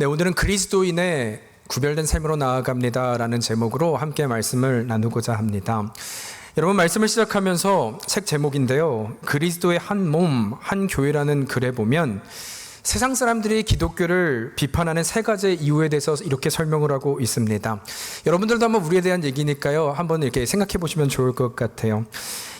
네, 오늘은 그리스도인의 구별된 삶으로 나아갑니다라는 제목으로 함께 말씀을 나누고자 합니다. 여러분, 말씀을 시작하면서 책 제목인데요, 그리스도의 한 몸, 한 교회라는 글에 보면 세상 사람들이 기독교를 비판하는 세 가지 이유에 대해서 이렇게 설명을 하고 있습니다. 여러분들도 한번 우리에 대한 얘기니까요, 한번 이렇게 생각해 보시면 좋을 것 같아요.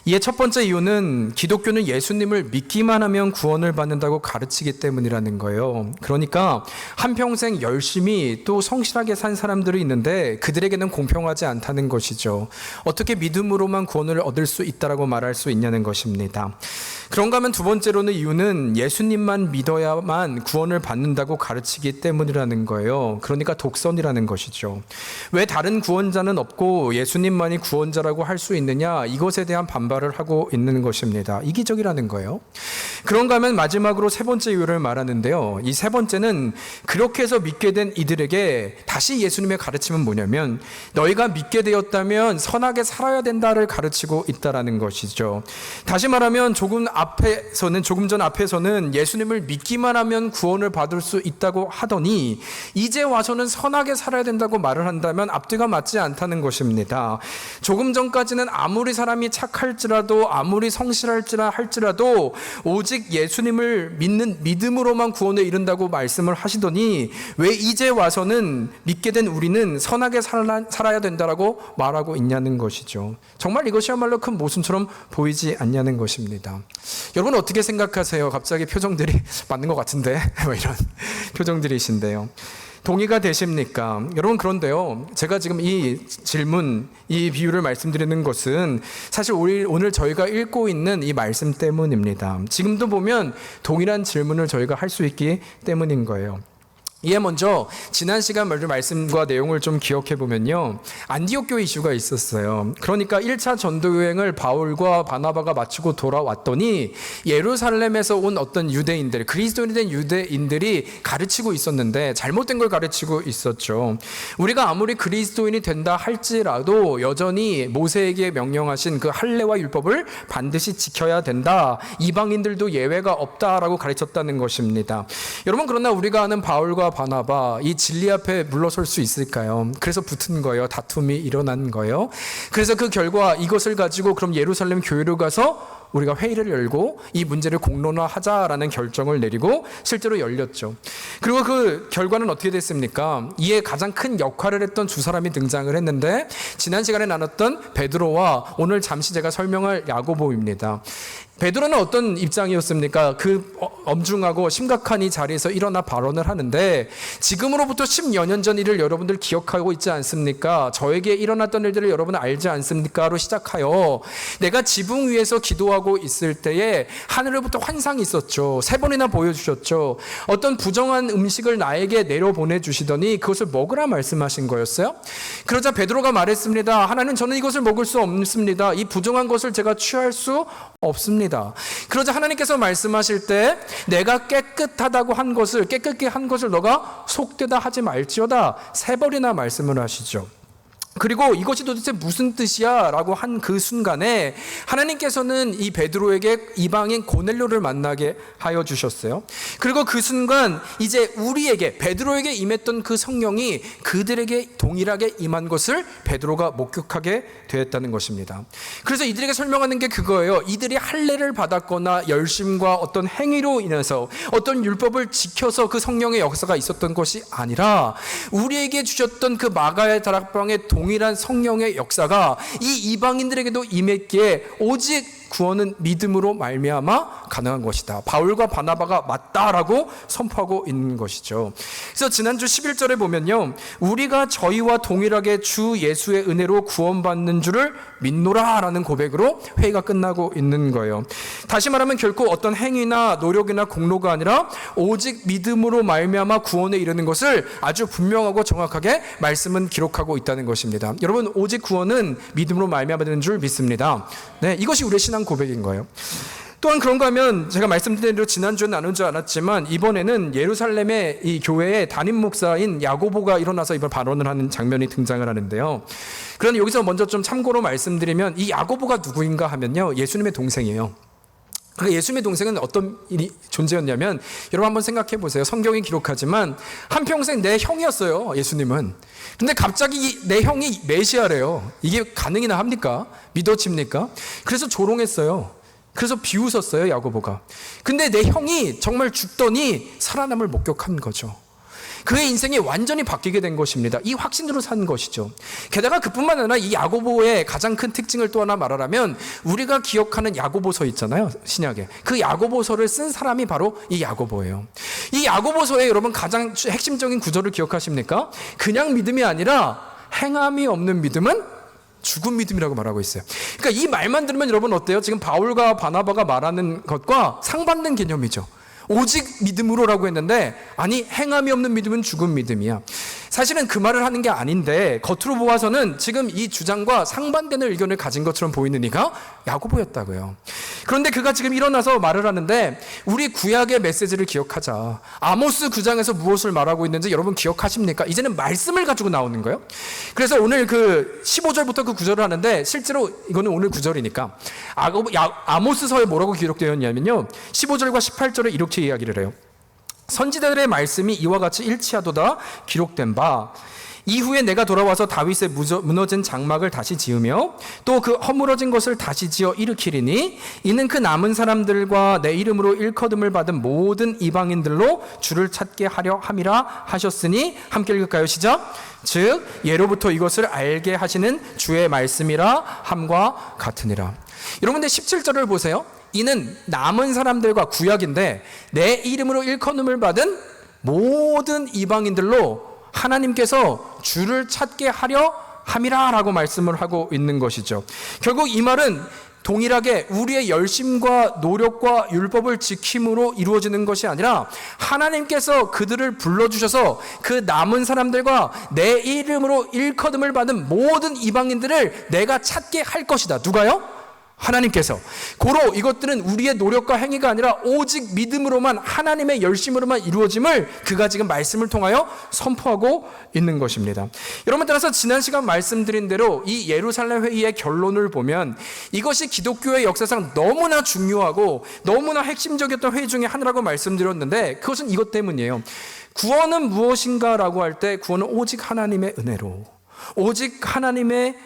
이의 첫 번째 이유는 기독교는 예수님을 믿기만 하면 구원을 받는다고 가르치기 때문이라는 거예요. 그러니까 한평생 열심히 또 성실하게 산 사람들이 있는데 그들에게는 공평하지 않다는 것이죠. 어떻게 믿음으로만 구원을 얻을 수 있다라고 말할 수 있냐는 것입니다. 그런가 하면 두 번째로는 이유는 예수님만 믿어야만 구원을 받는다고 가르치기 때문이라는 거예요. 그러니까 독선이라는 것이죠. 왜 다른 구원자는 없고 예수님만이 구원자라고 할 수 있느냐, 이것에 대한 반발을 하고 있는 것입니다. 이기적이라는 거예요. 그런가 하면 마지막으로 세 번째 이유를 말하는데요, 이 세 번째는 그렇게 해서 믿게 된 이들에게 다시 예수님의 가르침은 뭐냐면, 너희가 믿게 되었다면 선하게 살아야 된다를 가르치고 있다라는 것이죠. 다시 말하면 조금 전 앞에서는 예수님을 믿기만 하면 구원을 받을 수 있다고 하더니 이제 와서는 선하게 살아야 된다고 말을 한다면 앞뒤가 맞지 않다는 것입니다. 조금 전까지는 아무리 사람이 착할지라도 아무리 성실할지라도 오직 예수님을 믿는 믿음으로만 구원에 이른다고 말씀을 하시더니 왜 이제 와서는 믿게 된 우리는 선하게 살아야 된다라고 말하고 있냐는 것이죠. 정말 이것이야말로 큰 모순처럼 보이지 않냐는 것입니다. 여러분 어떻게 생각하세요? 갑자기 표정들이 맞는 것 같은데 뭐 이런 표정들이신데요. 동의가 되십니까? 여러분, 그런데요, 제가 지금 이 질문, 이 비유를 말씀드리는 것은 사실 오늘 저희가 읽고 있는 이 말씀 때문입니다. 지금도 보면 동일한 질문을 저희가 할 수 있기 때문인 거예요. 이에 먼저 지난 시간 말씀과 내용을 좀 기억해 보면요, 안디옥 교회 이슈가 있었어요. 그러니까 1차 전도 여행을 바울과 바나바가 마치고 돌아왔더니 예루살렘에서 온 어떤 유대인들, 그리스도인이 된 유대인들이 가르치고 있었는데 잘못된 걸 가르치고 있었죠. 우리가 아무리 그리스도인이 된다 할지라도 여전히 모세에게 명령하신 그 할례와 율법을 반드시 지켜야 된다, 이방인들도 예외가 없다라고 가르쳤다는 것입니다. 여러분, 그러나 우리가 아는 바울과 바나바, 이 진리 앞에 물러설 수 있을까요? 그래서 붙은 거예요. 다툼이 일어난 거예요. 그래서 그 결과 이것을 가지고 그럼 예루살렘 교회로 가서 우리가 회의를 열고 이 문제를 공론화하자라는 결정을 내리고 실제로 열렸죠. 그리고 그 결과는 어떻게 됐습니까? 이에 가장 큰 역할을 했던 두 사람이 등장을 했는데, 지난 시간에 나눴던 베드로와 오늘 잠시 제가 설명할 야고보입니다. 베드로는 어떤 입장이었습니까? 그 엄중하고 심각한 이 자리에서 일어나 발언을 하는데, 지금으로부터 10여 년 전 일을 여러분들 기억하고 있지 않습니까? 저에게 일어났던 일들을 여러분 알지 않습니까? 로 시작하여 내가 지붕 위에서 기도하고 있을 때에 하늘로부터 환상이 있었죠. 3번이나 보여주셨죠. 어떤 부정한 음식을 나에게 내려보내주시더니 그것을 먹으라 말씀하신 거였어요. 그러자 베드로가 말했습니다. 하나님, 저는 이것을 먹을 수 없습니다. 이 부정한 것을 제가 취할 수 없습니다. 그러자 하나님께서 말씀하실 때, 내가 깨끗하다고 한 것을, 깨끗게 한 것을 너가 속되다 하지 말지어다 3번이나 말씀을 하시죠. 그리고 이것이 도대체 무슨 뜻이야? 라고 한 그 순간에 하나님께서는 이 베드로에게 이방인 고넬료를 만나게 하여 주셨어요. 그리고 그 순간 이제 우리에게, 베드로에게 임했던 그 성령이 그들에게 동일하게 임한 것을 베드로가 목격하게 되었다는 것입니다. 그래서 이들에게 설명하는 게 그거예요. 이들이 할례를 받았거나 열심과 어떤 행위로 인해서 어떤 율법을 지켜서 그 성령의 역사가 있었던 것이 아니라 우리에게 주셨던 그 마가의 다락방의 동일한 성령의 역사가 이 이방인들에게도 임했기에 오직 구원은 믿음으로 말미암아 가능한 것이다. 바울과 바나바가 맞다라고 선포하고 있는 것이죠. 그래서 지난주 11절에 보면요, 우리가 저희와 동일하게 주 예수의 은혜로 구원받는 줄을 믿노라라는 고백으로 회의가 끝나고 있는 거예요. 다시 말하면 결코 어떤 행위나 노력이나 공로가 아니라 오직 믿음으로 말미암아 구원에 이르는 것을 아주 분명하고 정확하게 말씀은 기록하고 있다는 것입니다. 여러분, 오직 구원은 믿음으로 말미암아 되는 줄 믿습니다. 네, 이것이 우리의 신앙 고백인 거예요. 또한 그런가 하면 제가 말씀드린 대로 지난주에 나누지 않았지만 이번에는 예루살렘의 이 교회의 담임 목사인 야고보가 일어나서 이번 발언을 하는 장면이 등장을 하는데요. 그런데 여기서 먼저 좀 참고로 말씀드리면 이 야고보가 누구인가 하면요, 예수님의 동생이에요. 그러니까 예수님의 동생은 어떤 존재였냐면, 여러분 한번 생각해 보세요. 성경이 기록하지만 한평생 내 형이었어요, 예수님은. 근데 갑자기 내 형이 메시아래요. 이게 가능이나 합니까? 믿어집니까? 그래서 조롱했어요. 그래서 비웃었어요, 야고보가. 근데 내 형이 정말 죽더니 살아남을 목격한 거죠. 그의 인생이 완전히 바뀌게 된 것입니다. 이 확신으로 산 것이죠. 게다가 그뿐만 아니라 이 야고보의 가장 큰 특징을 또 하나 말하라면, 우리가 기억하는 야고보서 있잖아요, 신약에. 그 야고보서를 쓴 사람이 바로 이 야고보예요. 이 야고보서의 여러분 가장 핵심적인 구절을 기억하십니까? 그냥 믿음이 아니라 행함이 없는 믿음은 죽은 믿음이라고 말하고 있어요. 그러니까 이 말만 들으면 여러분 어때요? 지금 바울과 바나바가 말하는 것과 상반된 개념이죠. 오직 믿음으로라고 했는데, 아니, 행함이 없는 믿음은 죽은 믿음이야. 사실은 그 말을 하는 게 아닌데, 겉으로 보아서는 지금 이 주장과 상반되는 의견을 가진 것처럼 보이는 이가 야고보였다고요. 그런데 그가 지금 일어나서 말을 하는데, 우리 구약의 메시지를 기억하자. 아모스 9장에서 무엇을 말하고 있는지 여러분 기억하십니까? 이제는 말씀을 가지고 나오는 거예요. 그래서 오늘 그 15절부터 그 구절을 하는데, 실제로 이거는 오늘 구절이니까 아모스서에 뭐라고 기록되어 있냐면요, 15절과 18절에 이렇게 이야기를 해요. 선지자들의 말씀이 이와 같이 일치하도다 기록된 바, 이후에 내가 돌아와서 다윗의 무너진 장막을 다시 지으며 또 그 허물어진 것을 다시 지어 일으키리니, 이는 그 남은 사람들과 내 이름으로 일컬음을 받은 모든 이방인들로 주를 찾게 하려 함이라 하셨으니, 함께 읽을까요? 시작. 즉 예로부터 이것을 알게 하시는 주의 말씀이라 함과 같으니라. 여러분들 17절을 보세요. 이는 남은 사람들과, 구약인데, 내 이름으로 일컬음을 받은 모든 이방인들로 하나님께서 주를 찾게 하려 함이라 라고 말씀을 하고 있는 것이죠. 결국 이 말은 동일하게 우리의 열심과 노력과 율법을 지킴으로 이루어지는 것이 아니라, 하나님께서 그들을 불러주셔서 그 남은 사람들과 내 이름으로 일컬음을 받은 모든 이방인들을 내가 찾게 할 것이다. 누가요? 하나님께서. 고로 이것들은 우리의 노력과 행위가 아니라 오직 믿음으로만, 하나님의 열심으로만 이루어짐을 그가 지금 말씀을 통하여 선포하고 있는 것입니다. 여러분, 따라서 지난 시간 말씀드린 대로 이 예루살렘 회의의 결론을 보면, 이것이 기독교의 역사상 너무나 중요하고 너무나 핵심적이었던 회의 중에 하나라고 말씀드렸는데, 그것은 이것 때문이에요. 구원은 무엇인가라고 할 때, 구원은 오직 하나님의 은혜로, 오직 하나님의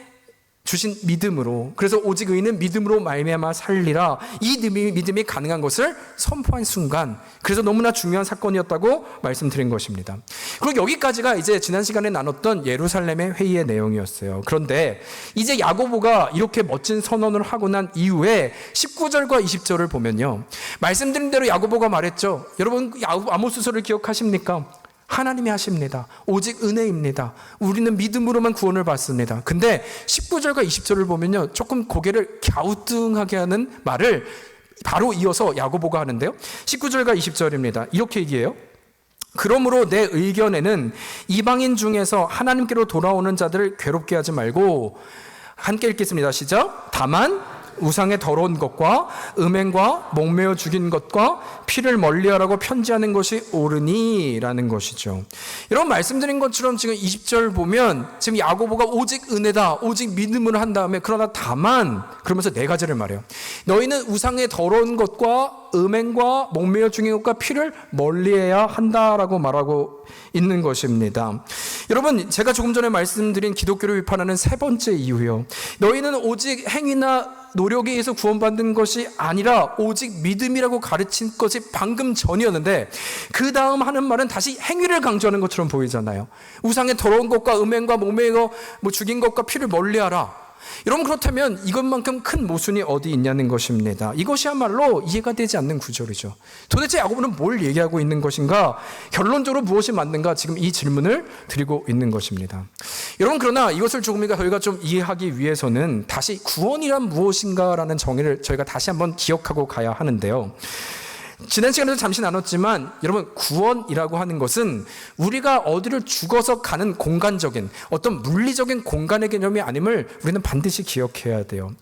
주신 믿음으로, 그래서 오직 의인은 믿음으로 말미암아 살리라, 이 믿음이 가능한 것을 선포한 순간, 그래서 너무나 중요한 사건이었다고 말씀드린 것입니다. 그리고 여기까지가 이제 지난 시간에 나눴던 예루살렘의 회의의 내용이었어요. 그런데 이제 야고보가 이렇게 멋진 선언을 하고 난 이후에 19절과 20절을 보면요, 말씀드린 대로 야고보가 말했죠. 여러분 아모스서를 기억하십니까? 하나님이 하십니다. 오직 은혜입니다. 우리는 믿음으로만 구원을 받습니다. 근데 19절과 20절을 보면요, 조금 고개를 갸우뚱하게 하는 말을 바로 이어서 야고보가 하는데요, 19절과 20절입니다. 이렇게 얘기해요. 그러므로 내 의견에는 이방인 중에서 하나님께로 돌아오는 자들을 괴롭게 하지 말고, 함께 읽겠습니다. 시작. 다만 우상의 더러운 것과 음행과 목매어 죽인 것과 피를 멀리하라고 편지하는 것이 옳으니 라는 것이죠. 여러분, 말씀드린 것처럼 지금 20절 보면 지금 야고보가 오직 은혜다, 오직 믿음으로 한 다음에, 그러나 다만 그러면서 네 가지를 말해요. 너희는 우상의 더러운 것과 음행과 목매어 죽인 것과 피를 멀리해야 한다라고 말하고 있는 것입니다. 여러분, 제가 조금 전에 말씀드린 기독교를 비판하는 세 번째 이유요, 너희는 오직 행위나 노력에 의해서 구원받는 것이 아니라 오직 믿음이라고 가르친 것이 방금 전이었는데, 그 다음 하는 말은 다시 행위를 강조하는 것처럼 보이잖아요. 우상의 더러운 것과 음행과 목매어 죽인 것과 피를 멀리하라. 여러분, 그렇다면 이것만큼 큰 모순이 어디 있냐는 것입니다. 이것이야말로 이해가 되지 않는 구절이죠. 도대체 야고보는 뭘 얘기하고 있는 것인가? 결론적으로 무엇이 맞는가? 지금 이 질문을 드리고 있는 것입니다. 여러분, 그러나 이것을 조금이니까 저희가 좀 이해하기 위해서는 다시 구원이란 무엇인가라는 정의를 저희가 다시 한번 기억하고 가야 하는데요. 지난 시간에도 잠시 나눴지만 여러분, 구원이라고 하는 것은 우리가 어디를 죽어서 가는 공간적인 어떤 물리적인 공간의 개념이 아님을 우리는 반드시 기억해야 돼요.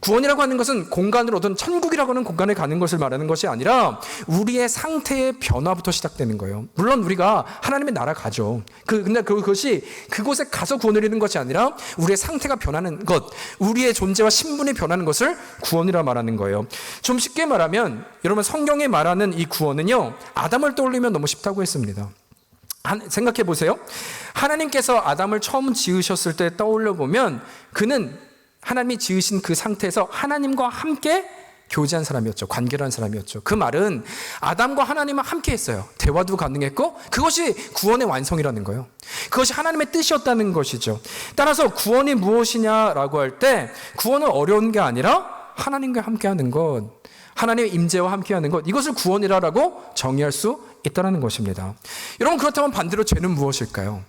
구원이라고 하는 것은 공간으로 어떤 천국이라고 하는 공간에 가는 것을 말하는 것이 아니라 우리의 상태의 변화부터 시작되는 거예요. 물론 우리가 하나님의 나라 가죠. 근데 그것이 그곳에 가서 구원을 이루는 것이 아니라 우리의 상태가 변하는 것, 우리의 존재와 신분이 변하는 것을 구원이라 말하는 거예요. 좀 쉽게 말하면 여러분, 성경에 말하는 이 구원은요, 아담을 떠올리면 너무 쉽다고 했습니다. 생각해 보세요. 하나님께서 아담을 처음 지으셨을 때 떠올려 보면 그는 하나님이 지으신 그 상태에서 하나님과 함께 교제한 사람이었죠. 관계를 한 사람이었죠. 그 말은 아담과 하나님은 함께 했어요. 대화도 가능했고, 그것이 구원의 완성이라는 거예요. 그것이 하나님의 뜻이었다는 것이죠. 따라서 구원이 무엇이냐라고 할 때 구원은 어려운 게 아니라 하나님과 함께하는 것, 하나님의 임재와 함께하는 것, 이것을 구원이라고 정의할 수 있다는 것입니다. 여러분, 그렇다면 반대로 죄는 무엇일까요?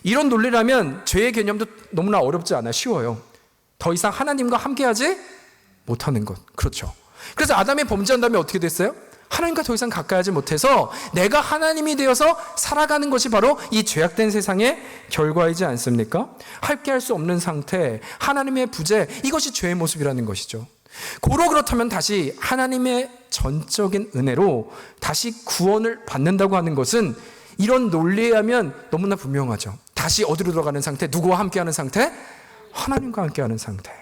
이런 논리라면 죄의 개념도 너무나 어렵지 않아 쉬워요. 더 이상 하나님과 함께하지 못하는 것. 그렇죠. 그래서 아담이 범죄한 다음에 어떻게 됐어요? 하나님과 더 이상 가까이 하지 못해서 내가 하나님이 되어서 살아가는 것이 바로 이 죄악된 세상의 결과이지 않습니까? 함께할 수 없는 상태, 하나님의 부재, 이것이 죄의 모습이라는 것이죠. 그렇다면 다시 하나님의 전적인 은혜로 다시 구원을 받는다고 하는 것은 이런 논리에 하면 너무나 분명하죠. 다시 어디로 들어가는 상태? 누구와 함께하는 상태? 하나님과 함께하는 상태.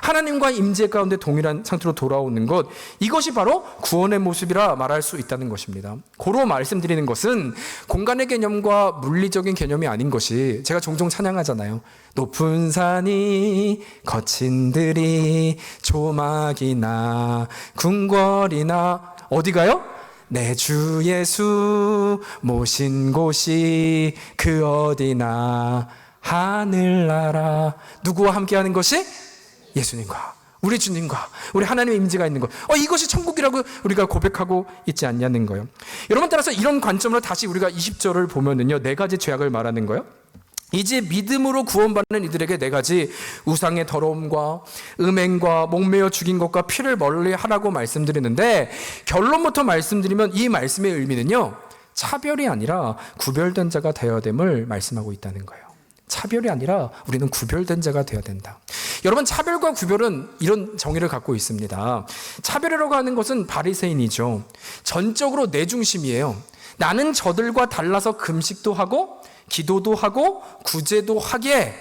하나님과 임재 가운데 동일한 상태로 돌아오는 것, 이것이 바로 구원의 모습이라 말할 수 있다는 것입니다. 고로 말씀드리는 것은 공간의 개념과 물리적인 개념이 아닌 것이, 제가 종종 찬양하잖아요. 높은 산이 거친 들이 조막이나 궁궐이나 어디가요? 내 주 예수 모신 곳이 그 어디나 하늘나라. 누구와 함께하는 것이? 예수님과, 우리 주님과, 우리 하나님의 임재가 있는 것. 이것이 천국이라고 우리가 고백하고 있지 않냐는 거예요. 여러분, 따라서 이런 관점으로 다시 우리가 20절을 보면은요, 네 가지 죄악을 말하는 거예요. 이제 믿음으로 구원받는 이들에게 네 가지 우상의 더러움과 음행과 목매어 죽인 것과 피를 멀리하라고 말씀드리는데, 결론부터 말씀드리면 이 말씀의 의미는요, 차별이 아니라 구별된 자가 되어야 됨을 말씀하고 있다는 거예요. 차별이 아니라 우리는 구별된 자가 되어야 된다. 여러분, 차별과 구별은 이런 정의를 갖고 있습니다. 차별이라고 하는 것은 바리새인이죠. 전적으로 내 중심이에요. 나는 저들과 달라서 금식도 하고 기도도 하고 구제도 하게,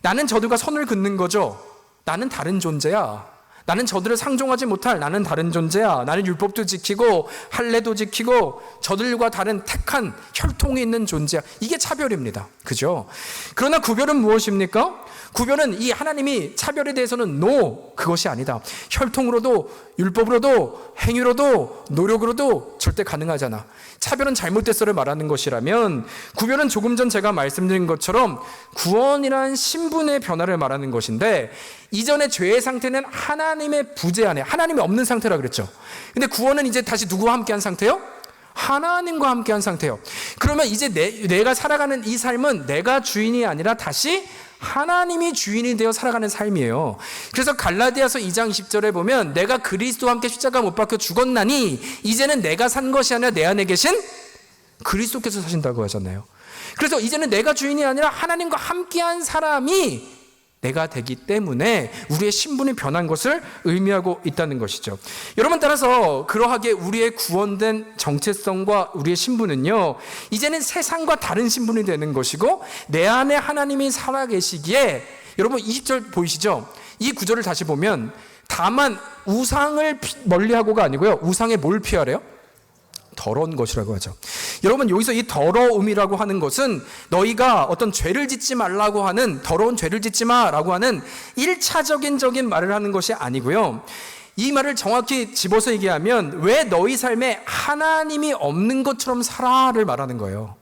나는 저들과 선을 긋는 거죠. 나는 다른 존재야. 나는 저들을 상종하지 못할 나는 다른 존재야. 나는 율법도 지키고 할례도 지키고 저들과 다른 택한 혈통이 있는 존재야. 이게 차별입니다. 그죠? 그러나 구별은 무엇입니까? 구별은 이 하나님이 차별에 대해서는 no, 그것이 아니다. 혈통으로도 율법으로도 행위로도 노력으로도 절대 가능하잖아. 차별은 잘못됐어를 말하는 것이라면, 구별은 조금 전 제가 말씀드린 것처럼 구원이란 신분의 변화를 말하는 것인데, 이전의 죄의 상태는 하나님의 부재 안에, 하나님이 없는 상태라 그랬죠. 근데 구원은 이제 다시 누구와 함께한 상태요? 하나님과 함께한 상태요. 그러면 이제 내가 살아가는 이 삶은 내가 주인이 아니라 다시 하나님이 주인이 되어 살아가는 삶이에요. 그래서 갈라디아서 2장 20절에 보면 내가 그리스도와 함께 십자가 못 박혀 죽었나니 이제는 내가 산 것이 아니라 내 안에 계신 그리스도께서 사신다고 하잖아요. 그래서 이제는 내가 주인이 아니라 하나님과 함께한 사람이 내가 되기 때문에 우리의 신분이 변한 것을 의미하고 있다는 것이죠. 여러분, 따라서 그러하게 우리의 구원된 정체성과 우리의 신분은요, 이제는 세상과 다른 신분이 되는 것이고, 내 안에 하나님이 살아계시기에, 여러분 20절 보이시죠? 이 구절을 다시 보면 다만 우상을 멀리하고가 아니고요, 우상에 뭘 피하래요? 더러운 것이라고 하죠. 여러분, 여기서 이 더러움이라고 하는 것은 너희가 어떤 죄를 짓지 말라고 하는, 더러운 죄를 짓지 마라고 하는 1차적인 말을 하는 것이 아니고요, 이 말을 정확히 집어서 얘기하면 왜 너희 삶에 하나님이 없는 것처럼 살아를 말하는 거예요.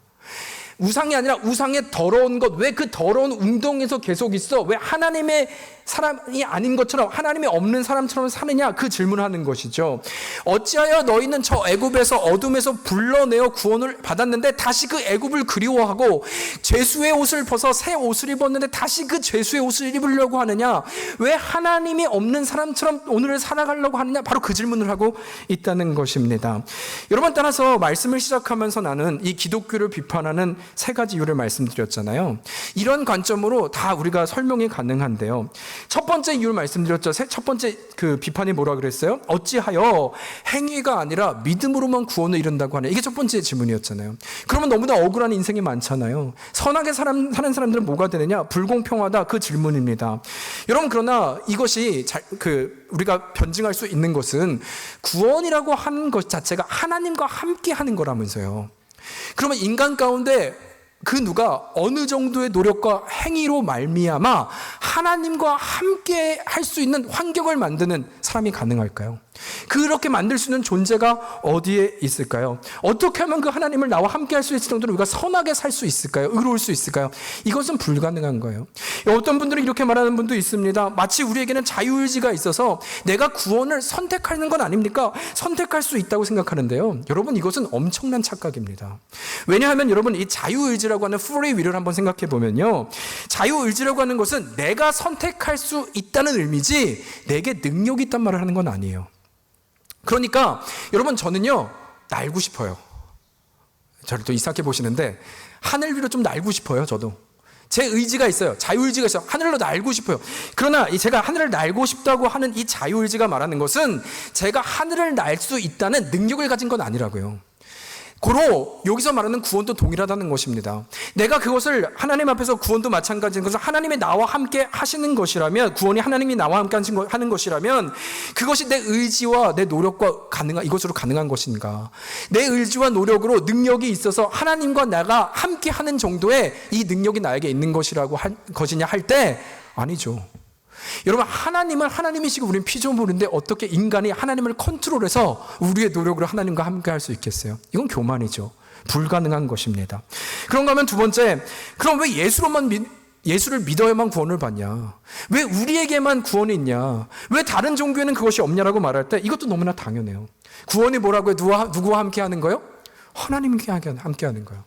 우상이 아니라 우상의 더러운 것, 왜 그 더러운 웅덩이에서 계속 있어? 왜 하나님의 사람이 아닌 것처럼, 하나님이 없는 사람처럼 사느냐? 그 질문을 하는 것이죠. 어찌하여 너희는 저 애굽에서 어둠에서 불러내어 구원을 받았는데 다시 그 애굽을 그리워하고 죄수의 옷을 벗어 새 옷을 입었는데 다시 그 죄수의 옷을 입으려고 하느냐? 왜 하나님이 없는 사람처럼 오늘을 살아가려고 하느냐? 바로 그 질문을 하고 있다는 것입니다. 여러분, 따라서 말씀을 시작하면서 나는 이 기독교를 비판하는 세 가지 이유를 말씀드렸잖아요. 이런 관점으로 다 우리가 설명이 가능한데요. 첫 번째 이유를 말씀드렸죠. 첫 번째 그 비판이 뭐라 그랬어요? 어찌하여 행위가 아니라 믿음으로만 구원을 이룬다고 하냐. 이게 첫 번째 질문이었잖아요. 그러면 너무나 억울한 인생이 많잖아요. 선하게 사는 사람들은 뭐가 되느냐? 불공평하다. 그 질문입니다. 여러분, 그러나 이것이 우리가 변증할 수 있는 것은 구원이라고 하는 것 자체가 하나님과 함께 하는 거라면서요. 그러면 인간 가운데 그 누가 어느 정도의 노력과 행위로 말미암아 하나님과 함께 할 수 있는 환경을 만드는 사람이 가능할까요? 그렇게 만들 수 있는 존재가 어디에 있을까요? 어떻게 하면 그 하나님을 나와 함께 할 수 있을 정도로 우리가 선하게 살 수 있을까요? 의로울 수 있을까요? 이것은 불가능한 거예요. 어떤 분들은 이렇게 말하는 분도 있습니다. 마치 우리에게는 자유의지가 있어서 내가 구원을 선택하는 건 아닙니까? 선택할 수 있다고 생각하는데요. 여러분, 이것은 엄청난 착각입니다. 왜냐하면 여러분, 이 자유의지라고 하는 free will을 한번 생각해 보면요. 자유의지라고 하는 것은 내가 선택할 수 있다는 의미지 내게 능력이 있단 말을 하는 건 아니에요. 그러니까 여러분, 저는요 날고 싶어요. 저를 또 이상하게 보시는데 하늘 위로 좀 날고 싶어요. 저도 제 의지가 있어요. 자유의지가 있어요. 하늘로 날고 싶어요. 그러나 제가 하늘을 날고 싶다고 하는 이 자유의지가 말하는 것은 제가 하늘을 날 수 있다는 능력을 가진 건 아니라고요. 고로 여기서 말하는 구원도 동일하다는 것입니다. 내가 그것을 하나님 앞에서 구원도 마찬가지인 것은 하나님이 나와 함께 하시는 것이라면, 구원이 하나님이 나와 함께 하는 것이라면 그것이 내 의지와 내 노력과 이것으로 가능한 것인가? 내 의지와 노력으로 능력이 있어서 하나님과 나가 함께 하는 정도의 이 능력이 나에게 있는 것이냐 할 때 아니죠. 여러분, 하나님을 하나님이시고 우리는 피조물인데 어떻게 인간이 하나님을 컨트롤해서 우리의 노력으로 하나님과 함께 할 수 있겠어요? 이건 교만이죠. 불가능한 것입니다. 그런가 하면 두 번째, 그럼 왜 예수를 믿어야만 구원을 받냐? 왜 우리에게만 구원이 있냐? 왜 다른 종교에는 그것이 없냐라고 말할 때 이것도 너무나 당연해요. 구원이 뭐라고요? 누구와 함께 하는 거요? 하나님과 함께 하는 거예요.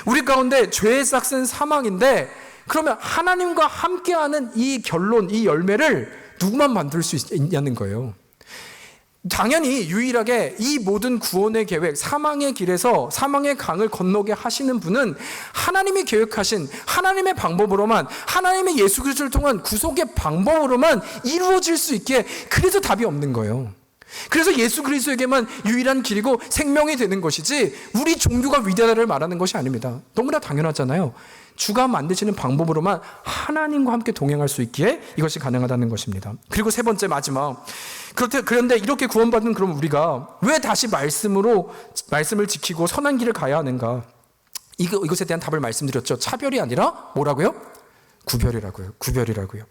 우리 가운데 죄의 싹은 사망인데, 그러면 하나님과 함께하는 이 결론, 이 열매를 누구만 만들 수 있냐는 거예요. 당연히 유일하게 이 모든 구원의 계획, 사망의 길에서 사망의 강을 건너게 하시는 분은 하나님이 계획하신 하나님의 방법으로만, 하나님의 예수 그리스도를 통한 구속의 방법으로만 이루어질 수 있기에, 그래서 답이 없는 거예요. 그래서 예수 그리스도에게만 유일한 길이고 생명이 되는 것이지 우리 종교가 위대하다를 말하는 것이 아닙니다. 너무나 당연하잖아요. 주가 만드시는 방법으로만 하나님과 함께 동행할 수 있기에 이것이 가능하다는 것입니다. 그리고 세 번째, 마지막. 그런데 이렇게 구원받은 그럼 우리가 왜 다시 말씀을 지키고 선한 길을 가야 하는가? 이것에 대한 답을 말씀드렸죠. 차별이 아니라 뭐라고요? 구별이라고요.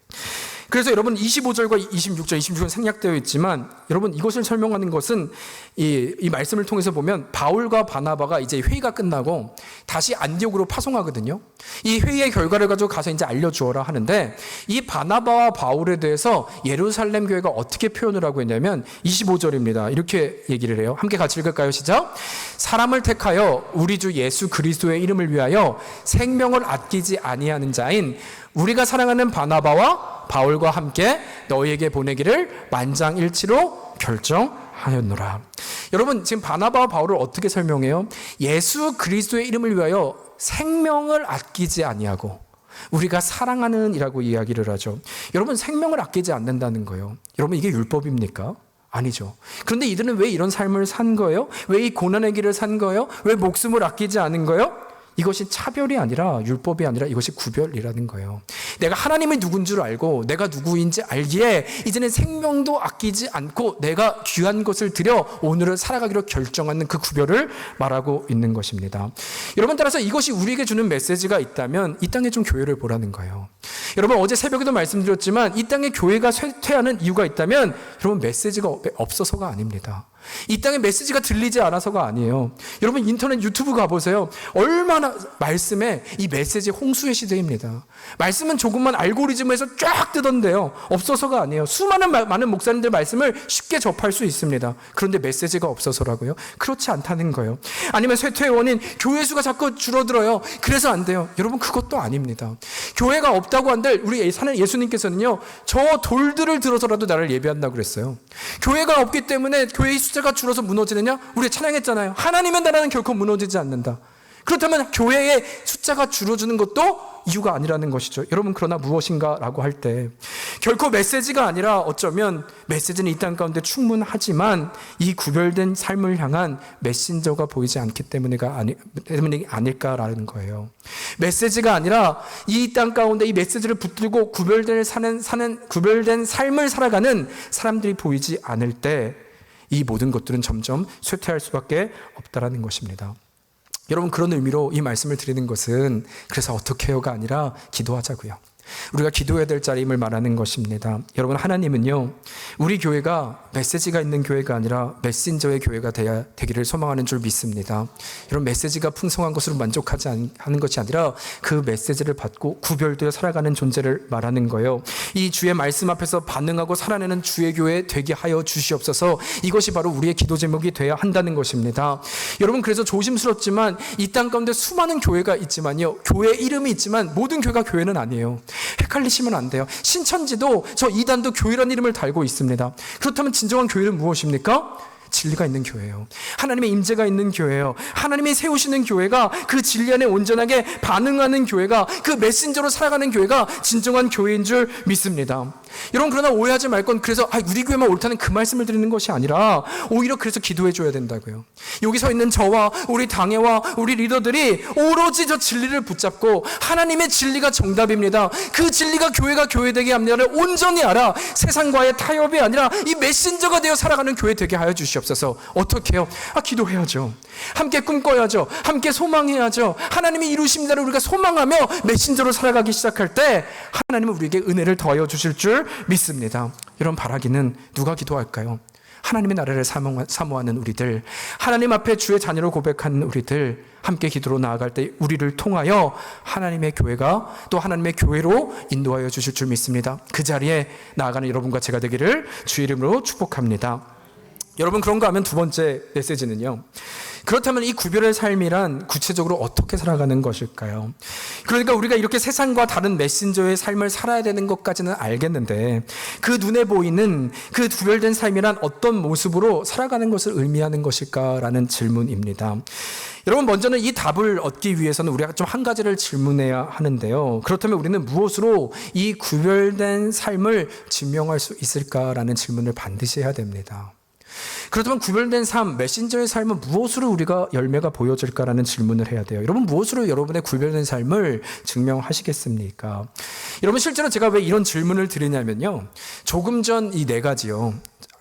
그래서 여러분 25절과 26절 생략되어 있지만, 여러분 이것을 설명하는 것은 이 말씀을 통해서 보면 바울과 바나바가 이제 회의가 끝나고 다시 안디옥으로 파송하거든요. 이 회의의 결과를 가지고 가서 이제 알려주어라 하는데, 이 바나바와 바울에 대해서 예루살렘 교회가 어떻게 표현을 하고 있냐면 25절입니다. 이렇게 얘기를 해요. 함께 같이 읽을까요? 시작. 사람을 택하여 우리 주 예수 그리스도의 이름을 위하여 생명을 아끼지 아니하는 자인 우리가 사랑하는 바나바와 바울과 함께 너희에게 보내기를 만장일치로 결정하였노라. 여러분, 지금 바나바와 바울을 어떻게 설명해요? 예수 그리스도의 이름을 위하여 생명을 아끼지 아니하고 우리가 사랑하는 이라고 이야기를 하죠. 여러분, 생명을 아끼지 않는다는 거예요. 여러분, 이게 율법입니까? 아니죠. 그런데 이들은 왜 이런 삶을 산 거예요? 왜 이 고난의 길을 산 거예요? 왜 목숨을 아끼지 않은 거예요? 이것이 차별이 아니라, 율법이 아니라 이것이 구별이라는 거예요. 내가 하나님이 누군 줄 알고 내가 누구인지 알기에 이제는 생명도 아끼지 않고 내가 귀한 것을 드려 오늘을 살아가기로 결정하는 그 구별을 말하고 있는 것입니다. 여러분, 따라서 이것이 우리에게 주는 메시지가 있다면 이 땅에 좀 교회를 보라는 거예요. 여러분, 어제 새벽에도 말씀드렸지만 이 땅에 교회가 쇠퇴하는 이유가 있다면 여러분, 메시지가 없어서가 아닙니다. 이 땅에 메시지가 들리지 않아서가 아니에요. 여러분 인터넷 유튜브 가보세요. 얼마나 말씀에 이 메시지 홍수의 시대입니다. 말씀은 조금만 알고리즘에서 쫙 뜨던데요. 없어서가 아니에요. 수많은 많은 목사님들 말씀을 쉽게 접할 수 있습니다. 그런데 메시지가 없어서라고요? 그렇지 않다는 거예요. 아니면 쇠퇴의 원인, 교회 수가 자꾸 줄어들어요. 그래서 안 돼요. 여러분 그것도 아닙니다. 교회가 없다고 한들 우리 사는 예수님께서는요, 저 돌들을 들어서라도 나를 예배한다고 그랬어요. 교회가 없기 때문에 교회의 숫자가 줄어서 무너지느냐? 우리가 찬양했잖아요. 하나님의 나라는 결코 무너지지 않는다. 그렇다면 교회의 숫자가 줄어드는 것도 이유가 아니라는 것이죠. 여러분 그러나 무엇인가 라고 할 때 결코 메시지가 아니라 어쩌면 메시지는 이 땅 가운데 충분하지만 이 구별된 삶을 향한 메신저가 보이지 않기 때문이 아닐까라는 거예요. 메시지가 아니라 이 땅 가운데 이 메시지를 붙들고 구별된 삶을 살아가는 사람들이 보이지 않을 때 이 모든 것들은 점점 쇠퇴할 수밖에 없다라는 것입니다. 여러분 그런 의미로 이 말씀을 드리는 것은 그래서 어떻게 해요가 아니라 기도하자고요. 우리가 기도해야 될 자리임을 말하는 것입니다. 여러분 하나님은요, 우리 교회가 메시지가 있는 교회가 아니라 메신저의 교회가 되기를 소망하는 줄 믿습니다. 여러분 메시지가 풍성한 것으로 만족하지 않는 것이 아니라 그 메시지를 받고 구별되어 살아가는 존재를 말하는 거예요. 이 주의 말씀 앞에서 반응하고 살아내는 주의 교회 되게 하여 주시옵소서. 이것이 바로 우리의 기도 제목이 되어야 한다는 것입니다. 여러분 그래서 조심스럽지만 이 땅 가운데 수많은 교회가 있지만요, 교회 이름이 있지만 모든 교회가 교회는 아니에요. 헷갈리시면 안 돼요. 신천지도 저 이단도 교회라는 이름을 달고 있습니다. 그렇다면 진정한 교회는 무엇입니까? 진리가 있는 교회예요. 하나님의 임재가 있는 교회예요. 하나님이 세우시는 교회가 그 진리 안에 온전하게 반응하는 교회가, 그 메신저로 살아가는 교회가 진정한 교회인 줄 믿습니다. 여러분 그러나 오해하지 말 건 그래서 우리 교회만 옳다는 그 말씀을 드리는 것이 아니라 오히려 그래서 기도해 줘야 된다고요. 여기 서 있는 저와 우리 당회와 우리 리더들이 오로지 저 진리를 붙잡고 하나님의 진리가 정답입니다. 그 진리가 교회가 교회되게 합니다를 온전히 알아 세상과의 타협이 아니라 이 메신저가 되어 살아가는 교회 되게 하여 주시옵소서. 어떻게 해요? 기도해야죠. 함께 꿈꿔야죠. 함께 소망해야죠. 하나님이 이루신 나를 우리가 소망하며 메신저로 살아가기 시작할 때 하나님은 우리에게 은혜를 더하여 주실 줄 믿습니다. 여러분 바라기는 누가 기도할까요? 하나님의 나라를 사모하는 우리들, 하나님 앞에 주의 자녀로 고백하는 우리들, 함께 기도로 나아갈 때 우리를 통하여 하나님의 교회가 또 하나님의 교회로 인도하여 주실 줄 믿습니다. 그 자리에 나아가는 여러분과 제가 되기를 주의 이름으로 축복합니다. 여러분 그런가 하면 두 번째 메시지는요, 그렇다면 이 구별의 삶이란 구체적으로 어떻게 살아가는 것일까요? 그러니까 우리가 이렇게 세상과 다른 메신저의 삶을 살아야 되는 것까지는 알겠는데 그 눈에 보이는 그 구별된 삶이란 어떤 모습으로 살아가는 것을 의미하는 것일까라는 질문입니다. 여러분 먼저는 이 답을 얻기 위해서는 우리가 좀 한 가지를 질문해야 하는데요. 그렇다면 우리는 무엇으로 이 구별된 삶을 증명할 수 있을까라는 질문을 반드시 해야 됩니다. 그렇다면 구별된 삶, 메신저의 삶은 무엇으로 우리가 열매가 보여질까라는 질문을 해야 돼요. 여러분 무엇으로 여러분의 구별된 삶을 증명하시겠습니까? 여러분 실제로 제가 왜 이런 질문을 드리냐면요, 조금 전 이 네 가지요,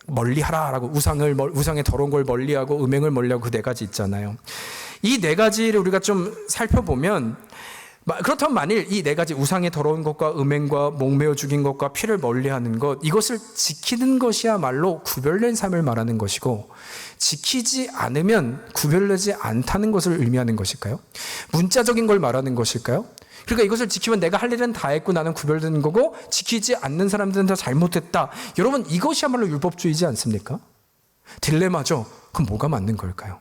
멀리하라라고 우상의 더러운 걸 멀리하고 음행을 멀리하고 그 네 가지 있잖아요. 이 네 가지를 우리가 좀 살펴보면, 그렇다면 만일 이 네 가지 우상의 더러운 것과 음행과 목매어 죽인 것과 피를 멀리하는 것, 이것을 지키는 것이야말로 구별된 삶을 말하는 것이고, 지키지 않으면 구별되지 않다는 것을 의미하는 것일까요? 문자적인 걸 말하는 것일까요? 그러니까 이것을 지키면 내가 할 일은 다 했고 나는 구별되는 거고, 지키지 않는 사람들은 다 잘못했다. 여러분 이것이야말로 율법주의지 않습니까? 딜레마죠. 그럼 뭐가 맞는 걸까요?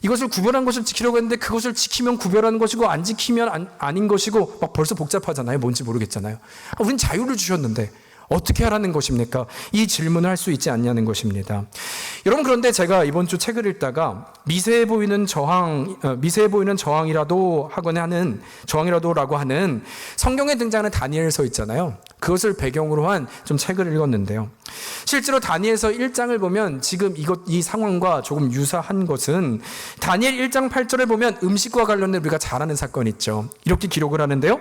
이것을 구별한 것을 지키려고 했는데 그것을 지키면 구별하는 것이고 안 지키면 아닌 것이고 막 벌써 복잡하잖아요. 뭔지 모르겠잖아요. 우린 자유를 주셨는데 어떻게 하라는 것입니까? 이 질문을 할 수 있지 않냐는 것입니다. 여러분 그런데 제가 이번 주 책을 읽다가 미세해 보이는 저항이라도 저항이라도라고 하는 성경에 등장하는 다니엘서 있잖아요. 그것을 배경으로 한 좀 책을 읽었는데요. 실제로 다니엘서 1장을 보면 지금 이 상황과 조금 유사한 것은 다니엘 1장 8절에 보면 음식과 관련된 우리가 잘 아는 사건이 있죠. 이렇게 기록을 하는데요.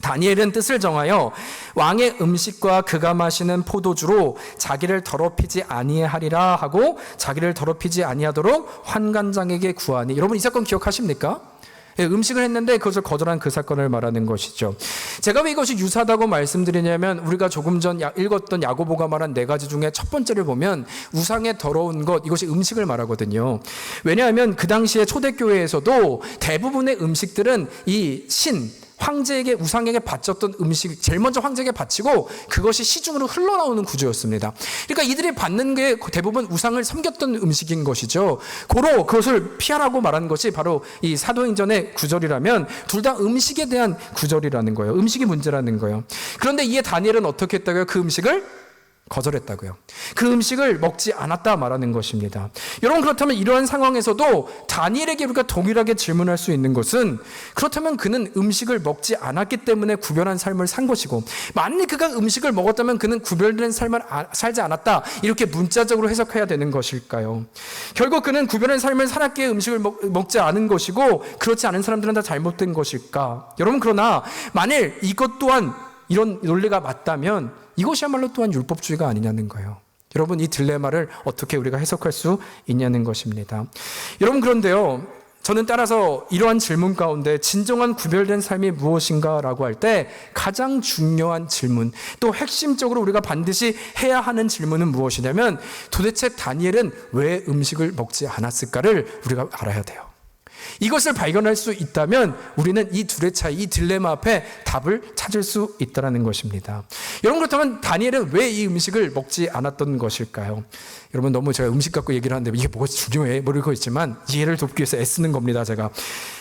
다니엘은 뜻을 정하여 왕의 음식과 그가 마시는 포도주로 자기를 더럽히지 아니하리라 하고 자기를 더럽히지 아니하도록 환관장에게 구하니. 여러분 이 사건 기억하십니까? 음식을 했는데 그것을 거절한 그 사건을 말하는 것이죠. 제가 왜 이것이 유사하다고 말씀드리냐면 우리가 조금 전 읽었던 야고보가 말한 네 가지 중에 첫 번째를 보면 우상의 더러운 것, 이것이 음식을 말하거든요. 왜냐하면 그 당시에 초대교회에서도 대부분의 음식들은 이 황제에게, 우상에게 바쳤던 음식, 제일 먼저 황제에게 바치고 그것이 시중으로 흘러나오는 구조였습니다. 그러니까 이들이 받는 게 대부분 우상을 섬겼던 음식인 것이죠. 고로 그것을 피하라고 말한 것이 바로 이 사도행전의 구절이라면 둘 다 음식에 대한 구절이라는 거예요. 음식이 문제라는 거예요. 그런데 이에 다니엘은 어떻게 했다고요? 그 음식을 거절했다고요. 그 음식을 먹지 않았다 말하는 것입니다. 여러분, 그렇다면 이러한 상황에서도 다니엘에게 우리가 동일하게 질문할 수 있는 것은, 그렇다면 그는 음식을 먹지 않았기 때문에 구별한 삶을 산 것이고, 만일 그가 음식을 먹었다면 그는 구별된 삶을 살지 않았다, 이렇게 문자적으로 해석해야 되는 것일까요? 결국 그는 구별된 삶을 살았기에 음식을 먹지 않은 것이고, 그렇지 않은 사람들은 다 잘못된 것일까? 여러분, 그러나 만일 이것 또한 이런 논리가 맞다면 이것이야말로 또한 율법주의가 아니냐는 거예요. 여러분, 이 딜레마를 어떻게 우리가 해석할 수 있냐는 것입니다. 여러분, 그런데요, 저는 따라서 이러한 질문 가운데 진정한 구별된 삶이 무엇인가 라고 할 때 가장 중요한 질문, 또 핵심적으로 우리가 반드시 해야 하는 질문은 무엇이냐면, 도대체 다니엘은 왜 음식을 먹지 않았을까를 우리가 알아야 돼요. 이것을 발견할 수 있다면 우리는 이 둘의 차이, 이 딜레마 앞에 답을 찾을 수 있다는 것입니다. 여러분, 그렇다면 다니엘은 왜 이 음식을 먹지 않았던 것일까요? 여러분, 너무 제가 음식 갖고 얘기를 하는데 이게 뭐가 중요해? 모르고 있지만 이해를 돕기 위해서 애쓰는 겁니다, 제가.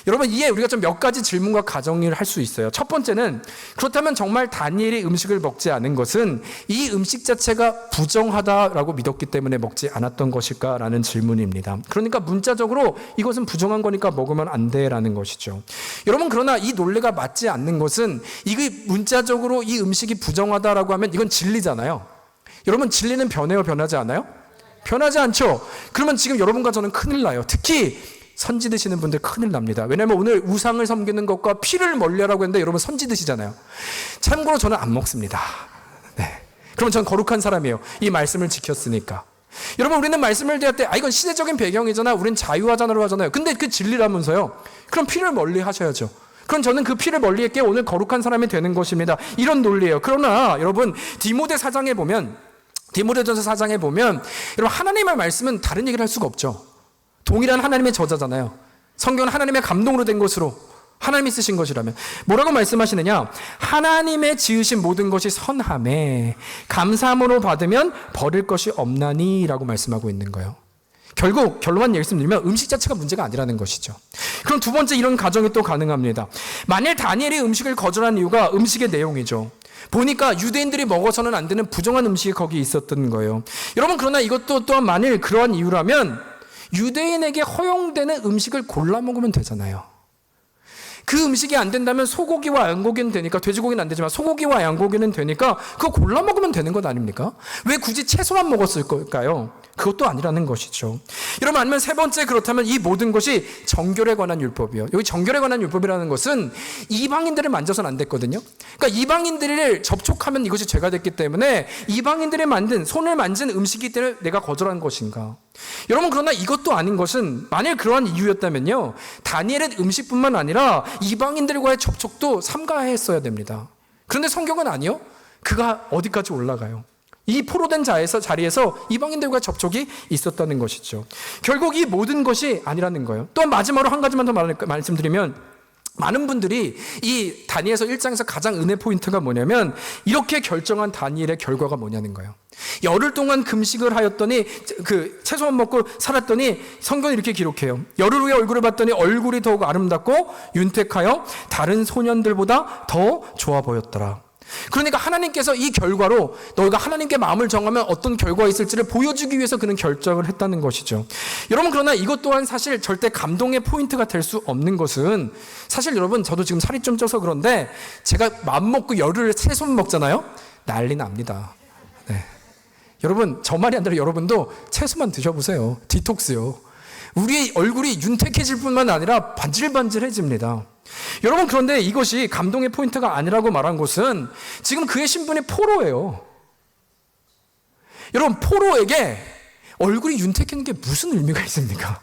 여러분, 이에 우리가 좀 몇 가지 질문과 가정을 할 수 있어요. 첫 번째는, 그렇다면 정말 다니엘이 음식을 먹지 않은 것은 이 음식 자체가 부정하다라고 믿었기 때문에 먹지 않았던 것일까라는 질문입니다. 그러니까 문자적으로 이것은 부정한 거니까 먹으면 안 돼라는 것이죠. 여러분, 그러나 이 논리가 맞지 않는 것은, 이게 문자적으로 이 음식이 부정하다라고 하면 이건 진리잖아요. 여러분, 진리는 변해요, 변하지 않아요? 변하지 않죠? 그러면 지금 여러분과 저는 큰일 나요. 특히 선지 드시는 분들 큰일 납니다. 왜냐하면 오늘 우상을 섬기는 것과 피를 멀리하라고 했는데 여러분 선지 드시잖아요. 참고로 저는 안 먹습니다. 네. 그러면 저는 거룩한 사람이에요. 이 말씀을 지켰으니까. 여러분, 우리는 말씀을 드릴 때 이건 시대적인 배경이잖아, 우린 자유하자로 하잖아요. 근데 그 진리라면서요. 그럼 피를 멀리 하셔야죠. 그럼 저는 그 피를 멀리했기에 오늘 거룩한 사람이 되는 것입니다. 이런 논리예요. 그러나 여러분, 디모데전서 4장에 보면 여러분, 하나님의 말씀은 다른 얘기를 할 수가 없죠. 동일한 하나님의 저자잖아요. 성경은 하나님의 감동으로 된 것으로 하나님이 쓰신 것이라면 뭐라고 말씀하시느냐? 하나님의 지으신 모든 것이 선함에 감사함으로 받으면 버릴 것이 없나니 라고 말씀하고 있는 거예요. 결국 결론만 말씀드리면 음식 자체가 문제가 아니라는 것이죠. 그럼 두 번째, 이런 가정이 또 가능합니다. 만일 다니엘이 음식을 거절한 이유가 음식의 내용이죠. 보니까 유대인들이 먹어서는 안 되는 부정한 음식이 거기 있었던 거예요. 여러분, 그러나 이것도 또한 만일 그러한 이유라면 유대인에게 허용되는 음식을 골라 먹으면 되잖아요. 그 음식이 안 된다면 소고기와 양고기는 되니까, 돼지고기는 안 되지만 소고기와 양고기는 되니까 그거 골라 먹으면 되는 것 아닙니까? 왜 굳이 채소만 먹었을 걸까요? 그것도 아니라는 것이죠. 여러분, 아니면 세 번째, 그렇다면 이 모든 것이 정결에 관한 율법이요. 여기 정결에 관한 율법이라는 것은 이방인들을 만져서는 안 됐거든요. 그러니까 이방인들을 접촉하면 이것이 죄가 됐기 때문에 이방인들이 만든, 손을 만진 음식이기 때문에 내가 거절한 것인가? 여러분, 그러나 이것도 아닌 것은, 만일 그러한 이유였다면요, 다니엘은 음식뿐만 아니라 이방인들과의 접촉도 삼가했어야 됩니다. 그런데 성경은 아니요. 그가 어디까지 올라가요? 이 포로된 자리에서 이방인들과 접촉이 있었다는 것이죠. 결국 이 모든 것이 아니라는 거예요. 또 마지막으로 한 가지만 더 말씀드리면, 많은 분들이 이 다니엘서 1장에서 가장 은혜 포인트가 뭐냐면, 이렇게 결정한 다니엘의 결과가 뭐냐는 거예요. 열흘 동안 금식을 하였더니, 채소만 먹고 살았더니 성경이 이렇게 기록해요. 열흘 후에 얼굴을 봤더니 얼굴이 더욱 아름답고 윤택하여 다른 소년들보다 더 좋아 보였더라. 그러니까 하나님께서 이 결과로 너희가 하나님께 마음을 정하면 어떤 결과가 있을지를 보여주기 위해서 그는 결정을 했다는 것이죠. 여러분, 그러나 이것 또한 사실 절대 감동의 포인트가 될 수 없는 것은, 사실 여러분, 저도 지금 살이 좀 쪄서 그런데 제가 맘 먹고 열흘 채소 먹잖아요. 난리 납니다. 네. 여러분, 저 말이 아니라 여러분도 채소만 드셔보세요. 디톡스요. 우리의 얼굴이 윤택해질 뿐만 아니라 반질반질해집니다. 여러분, 그런데 이것이 감동의 포인트가 아니라고 말한 것은 지금 그의 신분이 포로예요. 여러분, 포로에게 얼굴이 윤택해지는 게 무슨 의미가 있습니까?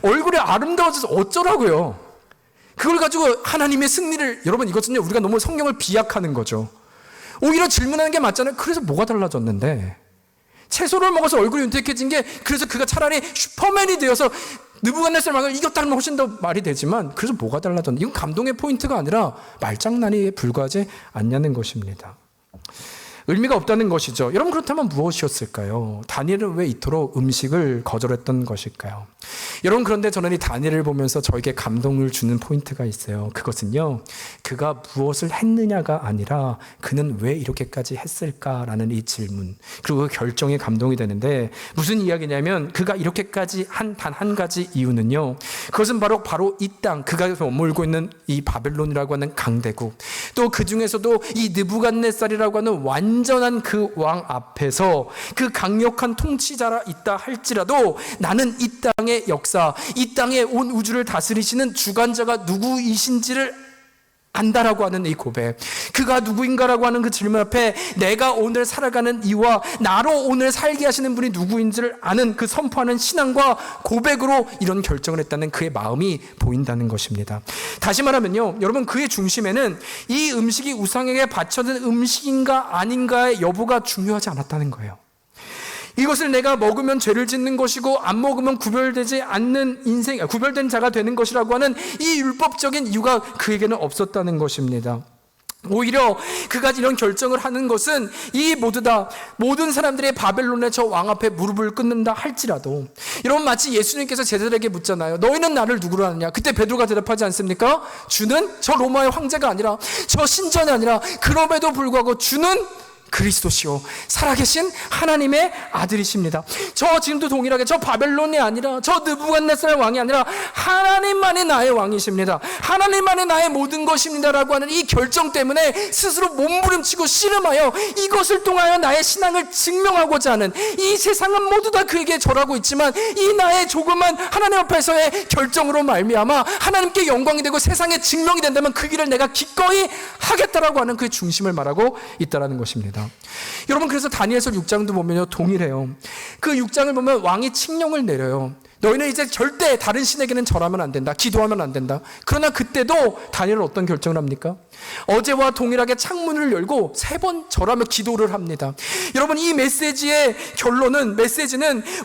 얼굴이 아름다워져서 어쩌라고요? 그걸 가지고 하나님의 승리를, 여러분 이것은요 우리가 너무 성경을 비약하는 거죠. 오히려 질문하는 게 맞잖아요. 그래서 뭐가 달라졌는데? 채소를 먹어서 얼굴이 윤택해진 게, 그래서 그가 차라리 슈퍼맨이 되어서 느부갓네살 왕을 이겼다는 훨씬 더 말이 되지만, 그래서 뭐가 달라졌는데? 이건 감동의 포인트가 아니라 말장난에 불과하지 않냐는 것입니다. 의미가 없다는 것이죠. 여러분, 그렇다면 무엇이었을까요? 다니엘은 왜 이토록 음식을 거절했던 것일까요? 여러분, 그런데 저는 이 다니엘을 보면서 저에게 감동을 주는 포인트가 있어요. 그것은요, 그가 무엇을 했느냐가 아니라 그는 왜 이렇게까지 했을까라는 이 질문, 그리고 그 결정에 감동이 되는데, 무슨 이야기냐면 그가 이렇게까지 한 단 한 가지 이유는요, 그것은 바로 이 땅, 그가 머물고 있는 이 바벨론이라고 하는 강대국, 또 그 중에서도 이 느부갓네살이라고 하는 완전한 그 왕 앞에서 그 강력한 통치자라 있다 할지라도 나는 이 땅의 역사, 이 땅의 온 우주를 다스리시는 주관자가 누구이신지를 안다라고 하는 이 고백, 그가 누구인가라고 하는 그 질문 앞에 내가 오늘 살아가는 이와 나로 오늘 살게 하시는 분이 누구인지를 아는 그 선포하는 신앙과 고백으로 이런 결정을 했다는 그의 마음이 보인다는 것입니다. 다시 말하면요, 여러분, 그의 중심에는 이 음식이 우상에게 바쳐진 음식인가 아닌가의 여부가 중요하지 않았다는 거예요. 이것을 내가 먹으면 죄를 짓는 것이고 안 먹으면 구별되지 않는 인생, 구별된 자가 되는 것이라고 하는 이 율법적인 이유가 그에게는 없었다는 것입니다. 오히려 그가 이런 결정을 하는 것은 이 모든 사람들의 바벨론의 저 왕 앞에 무릎을 꿇는다 할지라도, 여러분, 마치 예수님께서 제자들에게 묻잖아요. 너희는 나를 누구로 아느냐? 그때 베드로가 대답하지 않습니까? 주는 저 로마의 황제가 아니라, 저 신전이 아니라, 그럼에도 불구하고 주는 그리스도시요 살아계신 하나님의 아들이십니다. 저 지금도 동일하게 저 바벨론이 아니라, 저 느부갓네살 왕이 아니라 하나님만이 나의 왕이십니다. 하나님만이 나의 모든 것입니다라고 하는 이 결정 때문에 스스로 몸부림치고 씨름하여 이것을 통하여 나의 신앙을 증명하고자 하는, 이 세상은 모두 다 그에게 절하고 있지만 이 나의 조그만 하나님 앞에서의 결정으로 말미암아 하나님께 영광이 되고 세상에 증명이 된다면 그 길을 내가 기꺼이 하겠다라고 하는 그 중심을 말하고 있다라는 것입니다. 여러분, 그래서 다니엘서 6장도 보면요 동일해요. 그 6장을 보면 왕이 칙령을 내려요. 너희는 이제 절대 다른 신에게는 절하면 안 된다, 기도하면 안 된다. 그러나 그때도 다니엘은 어떤 결정을 합니까? 어제와 동일하게 창문을 열고 3번 절하며 기도를 합니다. 여러분, 이 메시지는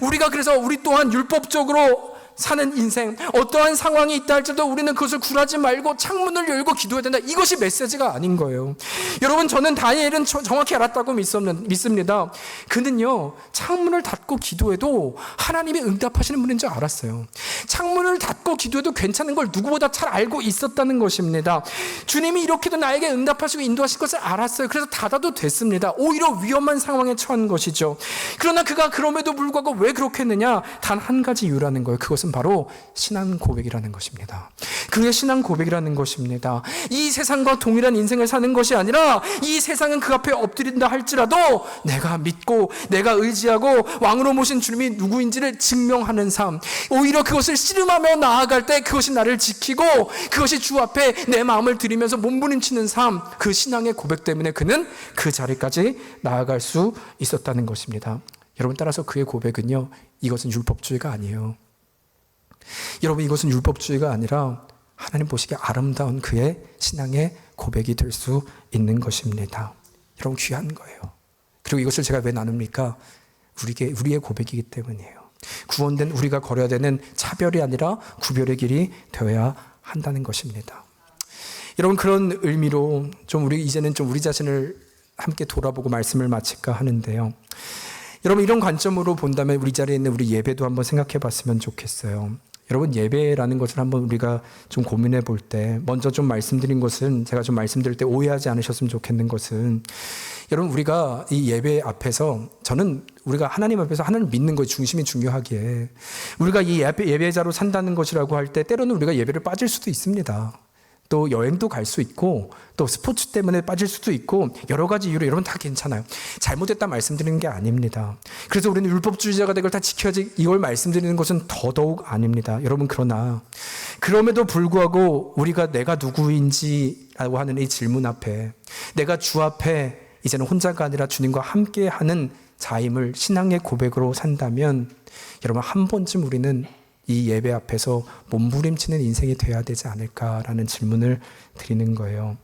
우리가, 그래서 우리 또한 율법적으로 사는 인생, 어떠한 상황이 있다 할지라도 우리는 그것을 굴하지 말고 창문을 열고 기도해야 된다. 이것이 메시지가 아닌 거예요. 여러분, 저는 다니엘은 정확히 알았다고 믿습니다. 그는요, 창문을 닫고 기도해도 하나님이 응답하시는 분인 줄 알았어요. 창문을 닫고 기도해도 괜찮은 걸 누구보다 잘 알고 있었다는 것입니다. 주님이 이렇게도 나에게 응답하시고 인도하실 것을 알았어요. 그래서 닫아도 됐습니다. 오히려 위험한 상황에 처한 것이죠. 그러나 그가 그럼에도 불구하고 왜 그렇게 했느냐? 단 한 가지 이유라는 거예요. 그것은 바로 신앙 고백이라는 것입니다. 그의 신앙 고백이라는 것입니다. 이 세상과 동일한 인생을 사는 것이 아니라, 이 세상은 그 앞에 엎드린다 할지라도 내가 믿고 내가 의지하고 왕으로 모신 주님이 누구인지를 증명하는 삶, 오히려 그것을 씨름하며 나아갈 때 그것이 나를 지키고 그것이 주 앞에 내 마음을 드리면서 몸부림치는 삶, 그 신앙의 고백 때문에 그는 그 자리까지 나아갈 수 있었다는 것입니다. 여러분, 따라서 그의 고백은요, 이것은 율법주의가 아니에요. 여러분, 이것은 율법주의가 아니라 하나님 보시기에 아름다운 그의 신앙의 고백이 될 수 있는 것입니다. 여러분, 귀한 거예요. 그리고 이것을 제가 왜 나눕니까? 우리의 고백이기 때문이에요. 구원된 우리가 걸어야 되는 차별이 아니라 구별의 길이 되어야 한다는 것입니다. 여러분, 그런 의미로 이제는 우리 자신을 함께 돌아보고 말씀을 마칠까 하는데요. 여러분, 이런 관점으로 본다면 우리 자리에 있는 우리 예배도 한번 생각해 봤으면 좋겠어요. 여러분, 예배라는 것을 한번 우리가 좀 고민해 볼 때, 먼저 좀 말씀드린 것은, 제가 좀 말씀드릴 때 오해하지 않으셨으면 좋겠는 것은, 여러분, 우리가 이 예배 앞에서, 저는 우리가 하나님 앞에서 하나님 믿는 것 중심이 중요하기에, 우리가 이 예배자로 산다는 것이라고 할 때 때로는 우리가 예배를 빠질 수도 있습니다. 또 여행도 갈 수 있고, 또 스포츠 때문에 빠질 수도 있고, 여러 가지 이유로 여러분 다 괜찮아요. 잘못됐다 말씀드리는 게 아닙니다. 그래서 우리는 율법주의자가 되고 다 지켜야지, 이걸 말씀드리는 것은 더더욱 아닙니다. 여러분, 그러나 그럼에도 불구하고 우리가 내가 누구인지라고 하는 이 질문 앞에, 내가 주 앞에 이제는 혼자가 아니라 주님과 함께하는 자임을 신앙의 고백으로 산다면, 여러분, 한 번쯤 우리는 이 예배 앞에서 몸부림치는 인생이 돼야 되지 않을까라는 질문을 드리는 거예요.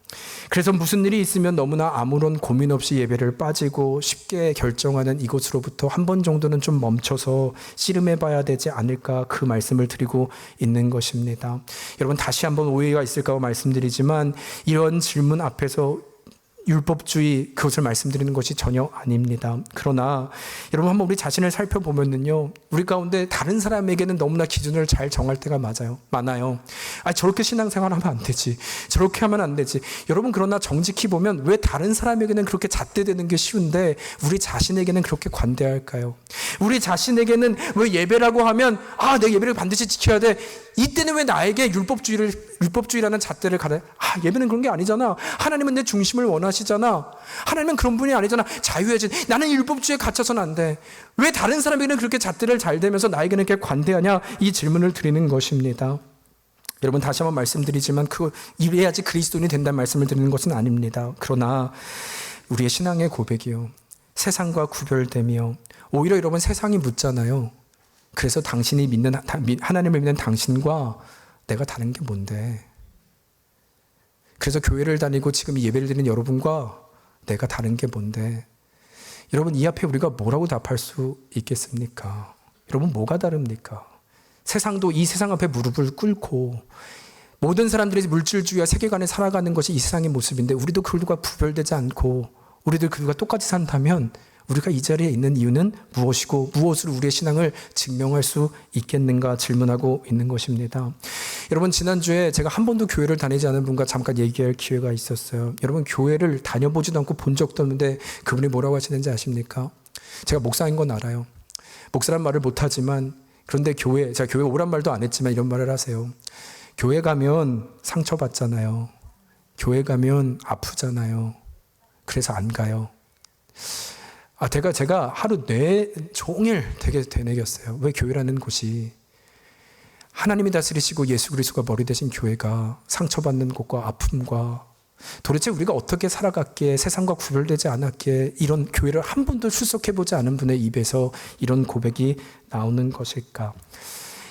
그래서 무슨 일이 있으면 너무나 아무런 고민 없이 예배를 빠지고 쉽게 결정하는 이것으로부터 한 번 정도는 좀 멈춰서 씨름해 봐야 되지 않을까, 그 말씀을 드리고 있는 것입니다. 여러분, 다시 한번 오해가 있을까 말씀드리지만 이런 질문 앞에서 율법주의, 그것을 말씀드리는 것이 전혀 아닙니다. 그러나 여러분, 한번 우리 자신을 살펴보면요, 우리 가운데 다른 사람에게는 너무나 기준을 잘 정할 때가 많아요. 저렇게 신앙생활하면 안 되지, 저렇게 하면 안 되지. 여러분, 그러나 정직히 보면 왜 다른 사람에게는 그렇게 잣대되는 게 쉬운데 우리 자신에게는 그렇게 관대할까요? 우리 자신에게는 왜 예배라고 하면 내 예배를 반드시 지켜야 돼, 이때는 왜 나에게 율법주의라는 잣대를 가려? 예배는 그런 게 아니잖아. 하나님은 내 중심을 원하시잖아. 하나님은 그런 분이 아니잖아. 자유해진, 나는 율법주의에 갇혀서는 안 돼. 왜 다른 사람에게는 그렇게 잣대를 잘 대면서 나에게는 이렇게 관대하냐? 이 질문을 드리는 것입니다. 여러분, 다시 한번 말씀드리지만 이래야지 그리스도인이 된다는 말씀을 드리는 것은 아닙니다. 그러나 우리의 신앙의 고백이요, 세상과 구별되며, 오히려 여러분, 세상이 묻잖아요. 그래서 당신이 믿는 하나님을 믿는 당신과 내가 다른 게 뭔데? 그래서 교회를 다니고 지금 예배를 드리는 여러분과 내가 다른 게 뭔데? 여러분, 이 앞에 우리가 뭐라고 답할 수 있겠습니까? 여러분, 뭐가 다릅니까? 세상도 이 세상 앞에 무릎을 꿇고 모든 사람들이 물질주의와 세계관에 살아가는 것이 이 세상의 모습인데, 우리도 그들과 구별되지 않고 우리들 그들과 똑같이 산다면 우리가 이 자리에 있는 이유는 무엇이고 무엇으로 우리의 신앙을 증명할 수 있겠는가 질문하고 있는 것입니다. 여러분, 지난주에 제가 한 번도 교회를 다니지 않은 분과 잠깐 얘기할 기회가 있었어요. 여러분, 교회를 다녀보지도 않고 본 적도 없는데 그분이 뭐라고 하시는지 아십니까? 제가 목사인 건 알아요. 목사란 말을 못하지만, 그런데 제가 교회 오란 말도 안 했지만 이런 말을 하세요. 교회 가면 상처받잖아요. 교회 가면 아프잖아요. 그래서 안 가요. 제가 하루 종일 되게 되뇌겼어요. 왜 교회라는 곳이, 하나님이 다스리시고 예수 그리스도가 머리 되신 교회가 상처받는 곳과 아픔과, 도대체 우리가 어떻게 살아갔기에, 세상과 구별되지 않았기에 이런 교회를 한 번도 출석해보지 않은 분의 입에서 이런 고백이 나오는 것일까?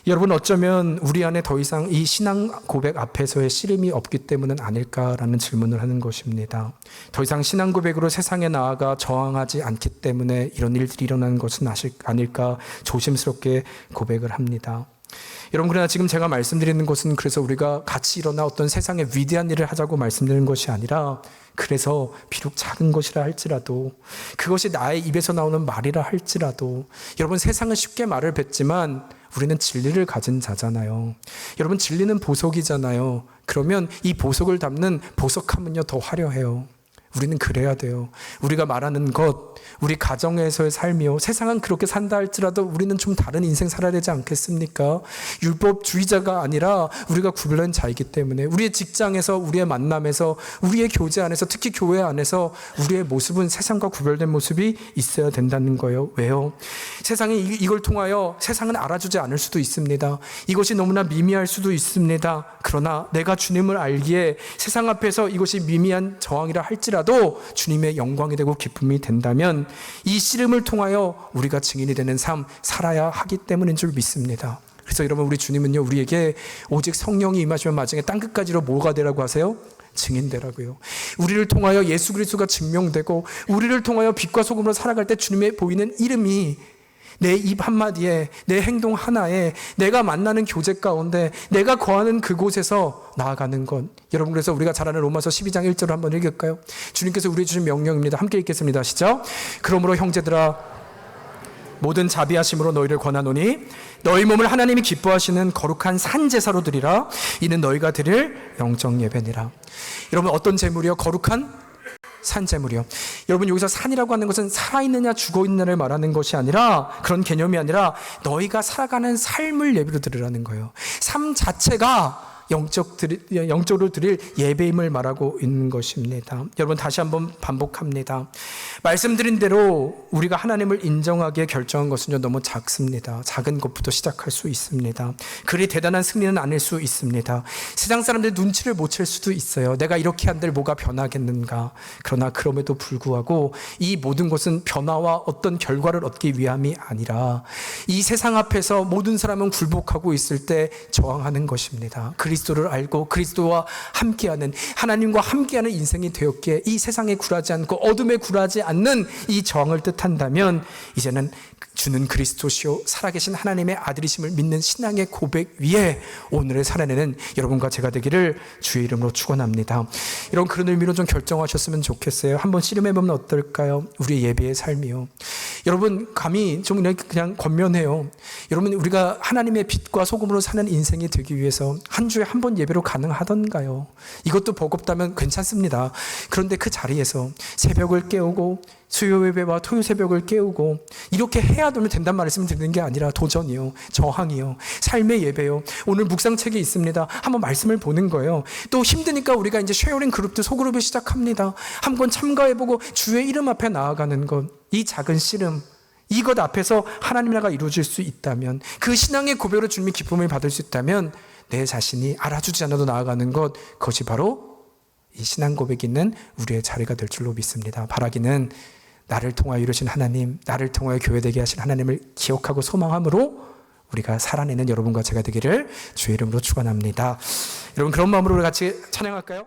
여러분, 어쩌면 우리 안에 더 이상 이 신앙 고백 앞에서의 씨름이 없기 때문은 아닐까라는 질문을 하는 것입니다. 더 이상 신앙 고백으로 세상에 나아가 저항하지 않기 때문에 이런 일들이 일어나는 것은 아닐까 조심스럽게 고백을 합니다. 여러분, 그러나 지금 제가 말씀드리는 것은 그래서 우리가 같이 일어나 어떤 세상의 위대한 일을 하자고 말씀드리는 것이 아니라, 그래서 비록 작은 것이라 할지라도, 그것이 나의 입에서 나오는 말이라 할지라도, 여러분, 세상은 쉽게 말을 뱉지만 우리는 진리를 가진 자잖아요. 여러분, 진리는 보석이잖아요. 그러면 이 보석을 담는 보석함은요, 더 화려해요. 우리는 그래야 돼요. 우리가 말하는 것, 우리 가정에서의 삶이요, 세상은 그렇게 산다 할지라도 우리는 좀 다른 인생 살아야 되지 않겠습니까? 율법주의자가 아니라 우리가 구별된 자이기 때문에 우리의 직장에서, 우리의 만남에서, 우리의 교제 안에서, 특히 교회 안에서 우리의 모습은 세상과 구별된 모습이 있어야 된다는 거예요. 왜요? 세상이 이걸 통하여 세상은 알아주지 않을 수도 있습니다. 이것이 너무나 미미할 수도 있습니다. 그러나 내가 주님을 알기에 세상 앞에서 이것이 미미한 저항이라 할지라도 주님의 영광이 되고 기쁨이 된다면 이 씨름을 통하여 우리가 증인이 되는 삶 살아야 하기 때문인 줄 믿습니다. 그래서 여러분, 우리 주님은요, 우리에게 오직 성령이 임하시면 마지막에 땅끝까지로 뭐가 되라고 하세요? 증인되라고요. 우리를 통하여 예수 그리스도가 증명되고, 우리를 통하여 빛과 소금으로 살아갈 때 주님의 보이는 이름이 내 입 한마디에, 내 행동 하나에, 내가 만나는 교제 가운데, 내가 거하는 그곳에서 나아가는 것. 여러분, 그래서 우리가 잘 아는 로마서 12장 1절을 한번 읽을까요? 주님께서 우리에게 주신 명령입니다. 함께 읽겠습니다. 시작. 그러므로 형제들아, 모든 자비하심으로 너희를 권하노니 너희 몸을 하나님이 기뻐하시는 거룩한 산제사로 드리라. 이는 너희가 드릴 영적 예배니라. 여러분, 어떤 제물이요? 거룩한 산제물이요. 여러분, 여기서 산이라고 하는 것은 살아있느냐 죽어있느냐를 말하는 것이 아니라, 그런 개념이 아니라 너희가 살아가는 삶을 예배로 드리라는 거예요. 삶 자체가 영적으로 드릴 예배임을 말하고 있는 것입니다. 여러분, 다시 한번 반복합니다. 말씀드린 대로 우리가 하나님을 인정하기에 결정한 것은 너무 작습니다. 작은 것부터 시작할 수 있습니다. 그리 대단한 승리는 아닐 수 있습니다. 세상 사람들 눈치를 못 챌 수도 있어요. 내가 이렇게 한들 뭐가 변하겠는가. 그러나 그럼에도 불구하고 이 모든 것은 변화와 어떤 결과를 얻기 위함이 아니라 이 세상 앞에서 모든 사람은 굴복하고 있을 때 저항하는 것입니다. 그리스도를 알고 그리스도와 함께하는, 하나님과 함께하는 인생이 되었기에 이 세상에 굴하지 않고 어둠에 굴하지 않는 이 저항을 뜻한다면 이제는 주는 그리스도시요 살아계신 하나님의 아들이심을 믿는 신앙의 고백 위에 오늘을 살아내는 여러분과 제가 되기를 주의 이름으로 축원합니다. 여러분, 그런 의미로 좀 결정하셨으면 좋겠어요. 한번 씨름해보면 어떨까요? 우리의 예배의 삶이요. 여러분, 감히 좀 그냥 권면해요. 여러분, 우리가 하나님의 빛과 소금으로 사는 인생이 되기 위해서 한 주에 한 번 예배로 가능하던가요? 이것도 버겁다면 괜찮습니다. 그런데 그 자리에서 새벽을 깨우고 수요 예배와 토요 새벽을 깨우고 이렇게 해야 된단 말씀을 드리는 게 아니라 도전이요, 저항이요, 삶의 예배요. 오늘 묵상책이 있습니다. 한번 말씀을 보는 거예요. 또 힘드니까 우리가 이제 쉐어링 그룹도 소그룹을 시작합니다. 한번 참가해보고 주의 이름 앞에 나아가는 것, 이 작은 씨름, 이것 앞에서 하나님 나라가 이루어질 수 있다면, 그 신앙의 고백으로 주님의 기쁨을 받을 수 있다면 내 자신이 알아주지 않아도 나아가는 것, 그것이 바로 이 신앙 고백이 있는 우리의 자리가 될 줄로 믿습니다. 바라기는 나를 통하여 이루신 하나님, 나를 통하여 교회되게 하신 하나님을 기억하고 소망함으로 우리가 살아내는 여러분과 제가 되기를 주의 이름으로 축원합니다. 여러분, 그런 마음으로 우리 같이 찬양할까요?